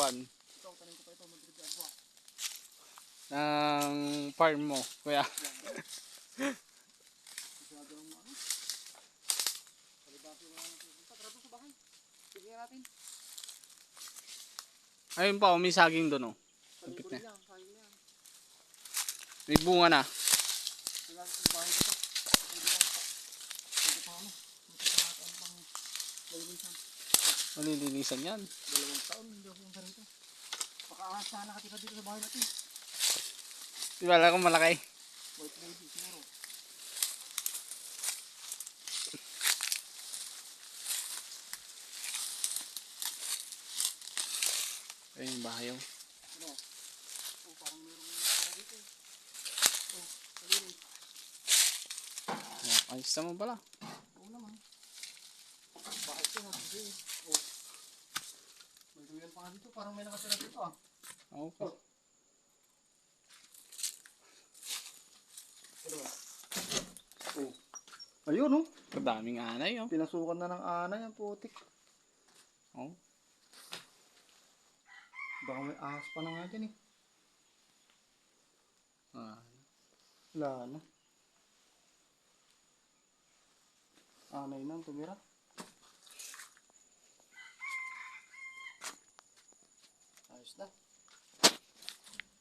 kwan. Ito, tanim ko pa ito, magdagwa. Ng farm mo, kuya. Masyado ang ano. Palibati wala natin. Tara doon sa bahay. Tignan natin. Ayun pa, may saging doon, oh. Tanim ko rin yan, sayang yan. May bunga na. Wala sa bahay dito. Pwede pa ano. Pwede pa natin pang lilinisan. Malilinisan yan. 2 taon, hindi ako yung sarito. Pakaahas na nakatira dito sa bahay natin. Di ba alam kung malaki? White lady, siguro. Ayun yung bahay, oh. Ano? Oh, parang meron para dito. Oh, malinis. Oh, ayos naman pala. Oo naman. Bakit ito natin? Oh. May duyan pa nga dito. Parang may nakatira dito ah. Oo pa. Oh. Ayun oh. Kadaming anay, oh. Pinasukan na ng anay ang putik. Oh. Baka may ahas pa na nga dyan eh. Ah. Wala na. Anay na ang tumira. Ayos na.